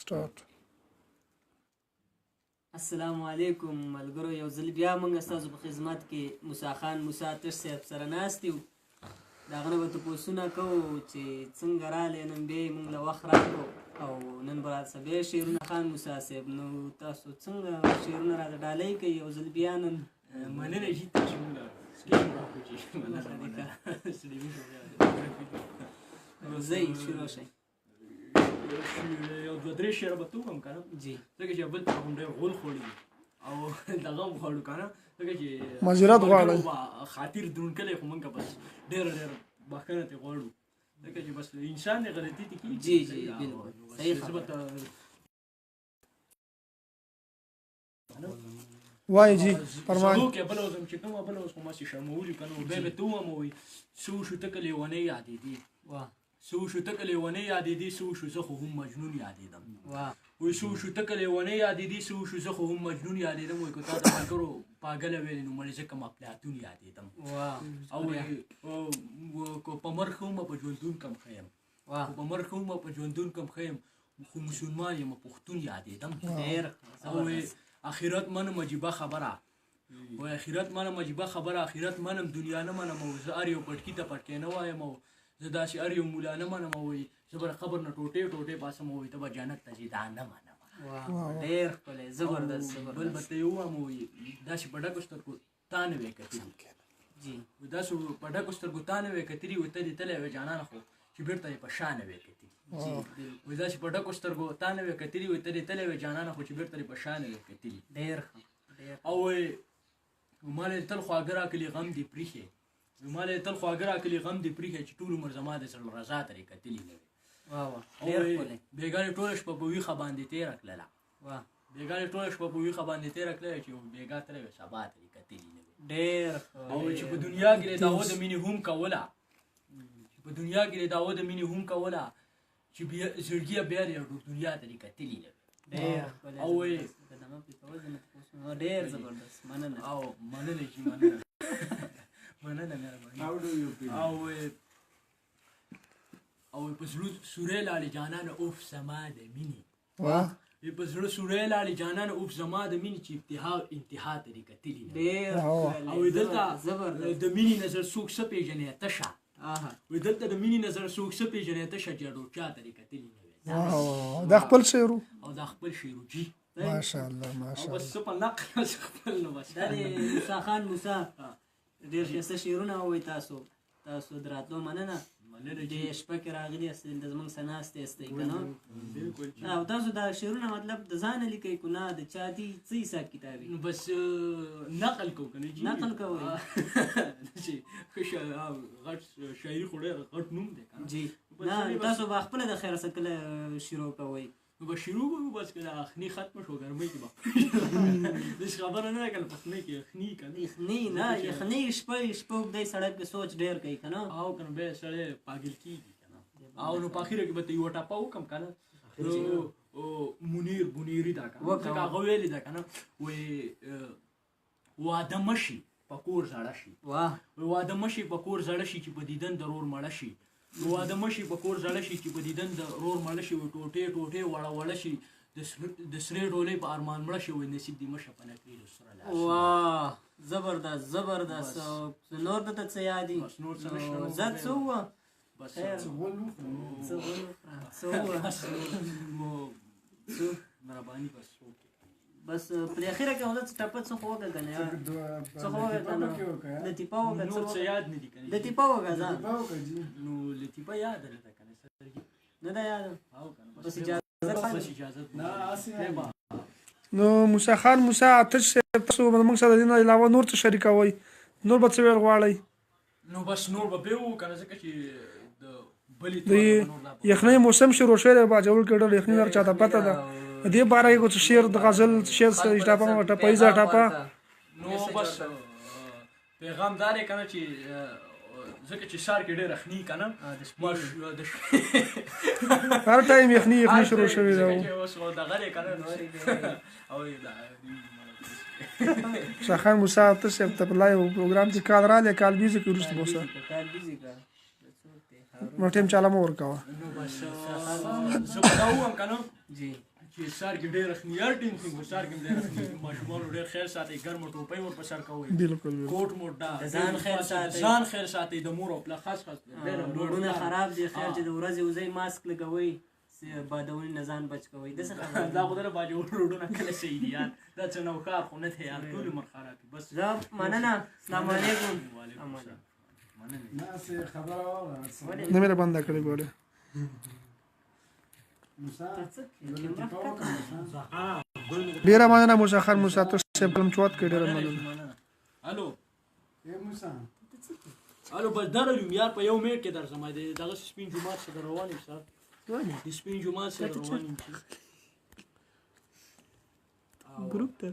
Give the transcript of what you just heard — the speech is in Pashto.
سٹارټ. السلام علیکم ملګرو، یو ځل بیا موږ ستاسو په خدمت کې موسی خان موسی تش صاحب سره ناست یو. د هغه نه به تپوسونه کوو چې څنګه راغلی، نن بیا یې موږ له وخت راکړو او نن به راڅه بیا شعرونه خان موسی صاحب. نو تاسو څنګه شعرونه راته ډالۍ کوئ یو ځل بیا نن؟ مننه چې تاسو موږ ځئ شروع شئ. یو دوه درې شعره به ته ووایم که نه، جي ځکه چې بل ته هم ډېر غول خوړي او دغه هم غواړو که نه، ځکه چې معذرت غواړئ. خاطر دروند خو موږ بس ډېره بښنه ترې غواړو، ځکه چې بس انسان یې غلطي ترې کېږي. جي جي بالکل صحیح خبره. وایي جي فرمایي. زه بله وزم چې کومه بله اوس خو ماسې شرمولي که نه، بیا به ته ووایم وایي څه وشو ته که لیونۍ یادېدې، څه وشو ته که لیونۍ یادېدې، څه وشو زه خو هم مجنون یادېدم. وایي څه وشو ته که لیونۍ یادېدې، څه وشو زه خو هم مجنون یادېدم. وایي که تا د ملګرو پاګله ویلې نو مړې ځکه ما افلاطون یادېدم. او وایي که په مرګ ښه ومه په ژوندون کم ښه یم، خو په مرګ ښه ومه په ژوندون کم ښه یم، خو مسلمان یم پښتون یادېدم. او وایي آخرت منم عجیبه خبره، وایي آخرت منم عجیبه خبره، آخرت منم دنیا نه منم، او زه هر یو پټکي ته پټکی نه وایم، او زه داسې هر یو مولا نه منم، او وایي زه به قبر نه ټوټې ټوټې باسم، او وایي ته به جنت ته ځې دا نه منم. ډېر ښکلی، زبردست. بل به ته یې ووایم وایي داسې په ډکو سترګو تا نه وې کتلي، جي داسې په ډکو سترګو تا نه وې کتلي، وایي ته دې تللی وې جانانه خو چې بېرته یې په شا نه وې کتلي. وایي داسې په ډکو سترګو تا نه وې کتلي، وایي ته دې تللی وې جانانه خو چې بېرته یې په شا نه وې کتلي. ډېر او وایي ما له تل خواږه راکلي غم دې پرېښې، ما له تل خواږه راکلي غم دې پرېښې، چې ټول عمر زما د زړه رضا ترې کتلي نه وې. بېګانې ټوله شپه په ویښه باندې تېره کړله، بېګانې ټوله شپه په ویښه باندې تېره کړله، چې بېګا تللی وې سبا ترې کتلي نه وې. ډېر او چې په دنیا کې د دعوه د مینې هم کوله، چې په دنیا کې د دعوه د مینې هم کوله، چې زړګیه بیا د دنیا ترې کتلي نه وې. او وایي ډېر زبردست. مننه. او مننه چې مننه مننه مهرباني. او او په زړه سورې لاړې جانانه اوف زما د مینې، په زړه سورې لاړې جانانه اوف زما د مینې، چې انتها ترې کتلي نه. او دلته د مینې نظر څوک څه پېژنې تشه، وایي دلته د مینې نظر څوک څه پېژنې تشه، چې چا ترې کتلي نه وې. دا خپل شعر و. او دا خپل شعر و. جي ماشاءالله او ماشاءالله. بس څه په نقل خپل نو بس دا د موسی خان موسی ډېر ښایسته شعرونه ووایي. تاسو د راتلو مننه. دې شپه کې راغلي یاست، د زموږ سره ناست یاستئ که نه؟ او تاسو دا شعرونه مطلب د ځانه لیکئ که نه د چا دي، څه حساب کتاب وي؟ نو بس نقل کوو که نه، نقل کوئ؟ چې ښه غټ شاعري خو ډېر غټ نوم دی که نه. جي نه تاسو به خپله د خیره څه کله شروع کوئ؟ نو به شروع کوو بس که اخني ختمه شو ګرمۍ کې به داسې خبره نه ده که نه پخنۍ کې یخني که نه، یخني نه یخني شپه اوږدی سړی پرې سوچ ډېر کوي که نه؟ او که نه بیا سړی پاګل کېږي که نه. او نو په اخره کې به ته یوه ټپه وکړم که نه، منیر بنیري ده که نه، ځکه هغه ویلې ده که نه، وایي واده مشي په کور زړه شي، واده مشي په کور زړه شي، چې په دیدن د رور مړه شي، واده مشي په کور زړه شي، چې په دیدن د رور مړه شي، ټوټې ټوټې وړه وړه شي، د سرې ډولۍ په ارمان مړه شي، وایي نصیب دې مشه په نکري د سره لاس. واه زبردست زبردست. نور دته څه یاد دي؟ نور څه نشته. زه څه ووه؟ بس مهرباني بس بس پر اخره کې هغه ټپه څه خو وکړه که نه؟ څه خو وکړه که نه؟ لطیفه وکړه. نور څه یاد نه دي که نه؟ لطیفه وکړه ځان. نو لطیفه یاد نه ده که نه؟ نه ده یاد؟ بس اجازه نو موسی خان موسی آتش صاحب، تاسو موږ سره د دې نه علاوه نور څه شریکوئ؟ نور به څه ویل غواړئ؟ نو بس نور به بیا وو که نه، ځکه چې د بلې د یخنۍ موسم شروع شوی دی، باجوړ کې ډېر یخنۍ هر چاته پته ده. د دې باره کې څه شعر د غزل شعر ټاپه ټپیزه ټاپه؟ نو بس پیغام دار یې که نه چې ځکه چې ښار کې ډېر یخني که نه، هر ټایم یخني شروع شوې ده. اوس دغه دی که نه، او موسی خان موسی آتش صاحب ته په لایو پروګرام کې کال رالی، کال بیزه کې وروسته به اوسه نو ټیم چاله مه ورکوه. نو بس زه به دا ووایم که نه، چې سر کې ډېر اخنیار ټینګ شي سر کې ډېر اخنیار ماشومان ډېر خیر ساتي ګرم ټوپۍ ور په سر کوي بالکل کوټ موټ دا ځان خیر ساتي ځان خیر ساتي د مور او پلا خاص روډونه خراب دي خیر چې د ورځې وځي ماسک لګوي بادونی نه ځان بچ کوي داسې خبره دا خو دره باجو روډونه کله شي دي یار دا څه نوکار خو نه ته یار ټول مر خراب بس زه مننه السلام علیکم نه مې بند کړی ګوره ډیره مننه موسی خان موسی تاسو سیب کوم چوت کې ډیره مننه الو الو بس درلم یار په یو میټ کې درځم دغه سپین جمعه سره روان یم سر د سپین جمعه سره روان یم ګروپ ته